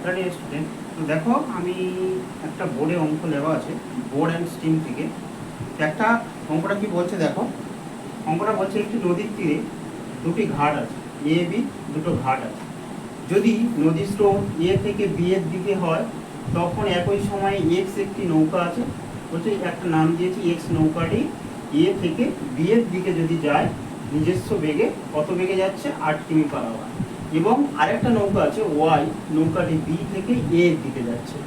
Hello student, তো দেখো আমি একটা বোর্ডে অঙ্ক লেখা আছে বোর্ড অ্যান্ড স্ট্রিম থেকে। একটা অঙ্কটা কি বলছে দেখো, অঙ্কটা বলছে একটি নদীর তীরে দুটি ঘাট আছে, এ বি দুটো ঘাট আছে। যদি নদীর স্রোত এ থেকে বি এর দিকে হয় তখন একই সময়ে এক্স একটি নৌকা আছে, বলছে একটা নাম দিয়েছি এক্স, নৌকাটি এ থেকে বি এর দিকে যদি যায় নিজস্ব বেগে কত বেগে যাচ্ছে 8 কিমি/আওয়ার, এবং আরেকটা নৌকা আছে ওয়াই, নৌকাটি বি থেকে এ এর দিকে যাচ্ছে,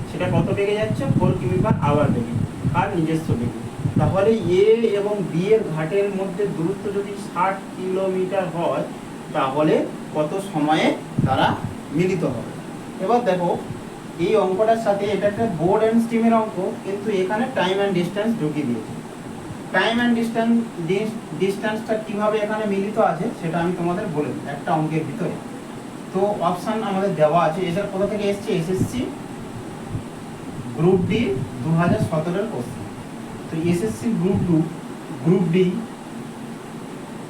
সেটা কত বেগে যাচ্ছে 4 কিমি/আওয়ার বেগে আর নিজস্ব বেগে। তাহলে এ এবং বি এর ঘাটের মধ্যে দূরত্ব যদি 60 কিলোমিটার হয় তাহলে কত সময়ে তারা মিলিত হবে। এবার দেখো এই অঙ্কটার সাথে এটা একটা বোর্ড অ্যান্ড স্ট্রিমের অঙ্ক, কিন্তু এখানে টাইম অ্যান্ড ডিস্টেন্স ঢুকিয়ে দিয়েছে। টাইম অ্যান্ড ডিস্টেন্সটা কিভাবে এখানে মিলিত আছে সেটা আমি তোমাদের বলে দিই একটা অঙ্কের ভিতরে। তো অপশান আমাদের দেওয়া আছে, এটা কোথা থেকে এসছে, এসএসসি গ্রুপ ডি 2017-এর কোশ্চেন। তো এসএসসি গ্রুপ ডি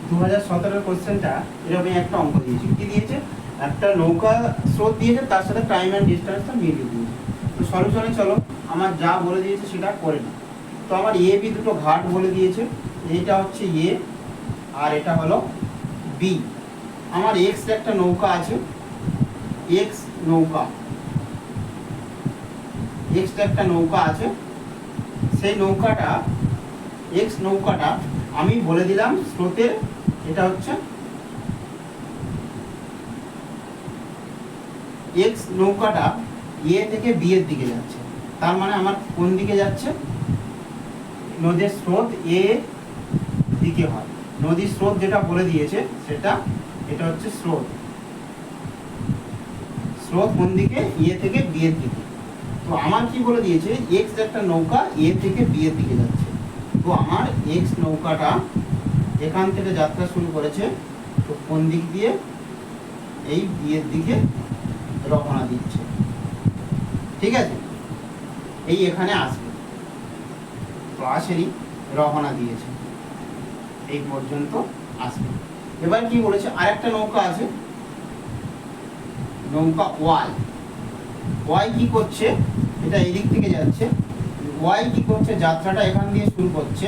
2017-এর কোশ্চেনটা এরকম একটা অঙ্ক দিয়েছে। কি দিয়েছে, একটা নৌকা স্রোত দিয়েছে, তার সাথে টাইম অ্যান্ড ডিস্টেন্সটা মিলিয়ে দিয়েছে। তো সলিউশনে চলো, আমার যা বলে দিয়েছে সেটা করে নাও। তো আমার এ বি দুটো ঘাট বলে দিয়েছে, এইটা হচ্ছে এ আর এটা হলো বি। আমার এক্স একটা নৌকা আছে, এক্স নৌকা, এক্স একটা নৌকা আছে, সেই নৌকাটা এক্স নৌকাটা আমি বলে দিলাম স্রোতের, এটা হচ্ছে এক্স নৌকাটা এ থেকে বি এর দিকে যাচ্ছে, তার মানে আমার কোন দিকে যাচ্ছে, নদীর স্রোত এ দিকে হয়। নদীর স্রোত যেটা বলে দিয়েছে সেটা, এটা হচ্ছে স্রোত, স্রোত কোন দিকে, এ থেকে বি এর দিকে। তো আমার কি বলে দিয়েছে, এক্স একটা নৌকা এ থেকে বি এর দিকে যাচ্ছে। তো আমার এক্স নৌকাটা এখান থেকে যাত্রা শুরু করেছে, তো কোন দিক দিয়ে, এই বি এর দিকে রওনা দিচ্ছে। ঠিক আছে, এই এখানে আসবে, তো আসেনি, রওনা দিয়েছে, এই পর্যন্ত আসবে। এবার কি বলেছে, আরেকটা নৌকা আছে, নৌকা ওয়াই। ওয়াই কি করছে, এটা এই দিক থেকে যাচ্ছে, ওয়াই কি করছে, যাত্রাটা এখান দিয়ে শুরু করছে,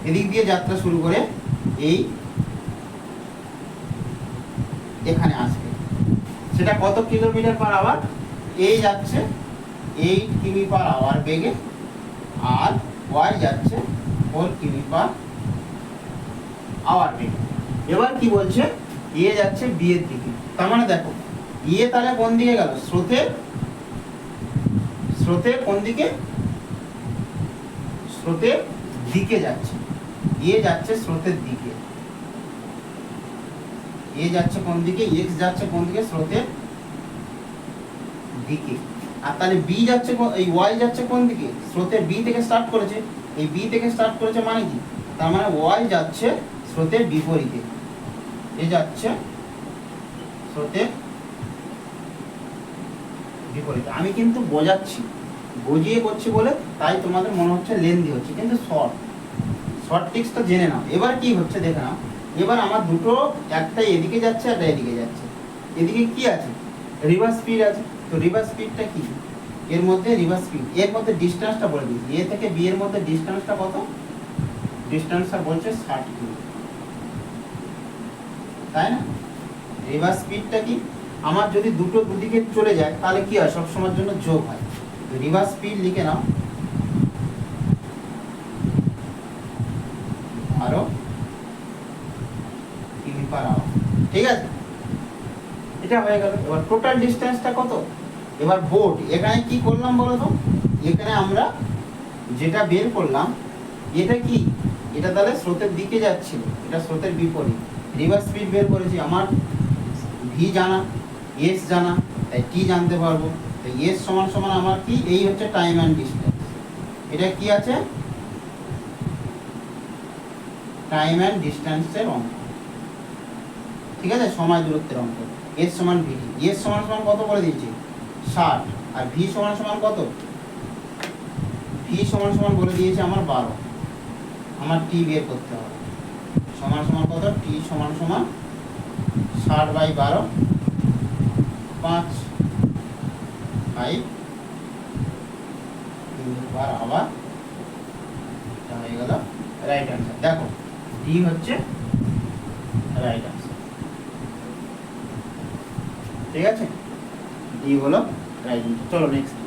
এদিক দিয়ে যাত্রা শুরু করে এই এখানে আসবে। সেটা কত কিলোমিটার/আওয়ার, এই যাচ্ছে 8 কিমি/আওয়ার বেগে, আর ওয়াই যাচ্ছে 4 কিমি/আওয়ার বেগে। এবার কি বলছে, এ যাচ্ছে বি এর দিকে, তার মানে দেখো এ তাহলে কোন দিকে গেল, স্রোতের কোন দিকে, স্রোতের দিকে যাচ্ছে, এ যাচ্ছে স্রোতের দিকে, এ যাচ্ছে কোন দিকে, এক্স যাচ্ছে কোন দিকে, স্রোতের দিকে। আর তাহলে বি যাচ্ছে, এই ওয়াই যাচ্ছে কোন দিকে, স্রোতের বি থেকে স্টার্ট করেছে, এই বি থেকে স্টার্ট করেছে মানে কি, তার মানে ওয়াই যাচ্ছে স্রোতের বিপরীতে, এ যাচ্ছে স্রোতের বিপরীতে। আমি কিন্তু বোঝাচ্ছি, বুঝিয়ে করছি বলে তাই তোমাদের মনে হচ্ছে লেন্দি হচ্ছে, কিন্তু শর্ট ট্রিক্সটা জেনে নাও। এবার কি হচ্ছে দেখে নাও, এবার আমার দুটো, একটা এদিকে যাচ্ছে একটা এদিকে যাচ্ছে, এদিকে কি আছে, রিভার্স স্পিড আছে। তো রিভার্স স্পিডটা কি, এর মধ্যে রিভার্স স্পিড, এর মধ্যে ডিস্টেন্সটা বলে দিয়েছি, এ থেকে বি এর মধ্যে ডিস্টেন্সটা কত, ডিস্টেন্সটা বলছে 60 কিমি, তাই না। রিভার্স স্পিডটা কি, আমার যদি দুটো দুদিকে চলে যায় তাহলে কি হয়, সবসময়ের জন্য যোগ হয়। তো রিভার্স স্পিড লিখে নাও 12 কিমি/আওয়ার। ঠিক আছে, এটা হয়ে গেল। এবার টোটাল ডিস্টেন্সটা কত, এবার বোর্ড এখানে কি করলাম বলো তো, এখানে আমরা যেটা বের করলাম, এটা কি, এটা তাহলে স্রোতের দিকে যাচ্ছিল, এটা স্রোতের বিপরীত, রিভার্স স্পিড বের করেছি, আমার ভি জানা, এস জানা, তাই টি জানতে পারবো। তাই এস সমান সমান আমার কি, এই হচ্ছে টাইম অ্যান্ড ডিস্টেন্স, এটা কি আছে, টাইম অ্যান্ড ডিস্টেন্সের অঙ্ক। ঠিক আছে, সময় দূরত্বের অঙ্ক। এস সমান ভি, এস সমান সমান কত করে দিয়েছি 60, আর ভি সমান সমান কত, ভি সমান সমান বলে দিয়েছে আমার 12, আমার টি বের করতে হবে। সমান সমান কত, টি সমান সমান 60/12, 5 5 বার আবার এটা হয়ে গেল রাইট অ্যান্সার। দেখো ডি হচ্ছে রাইট অ্যান্সার, ঠিক আছে, ডি হলো রাইট অ্যান্সার। চলো নেক্সট।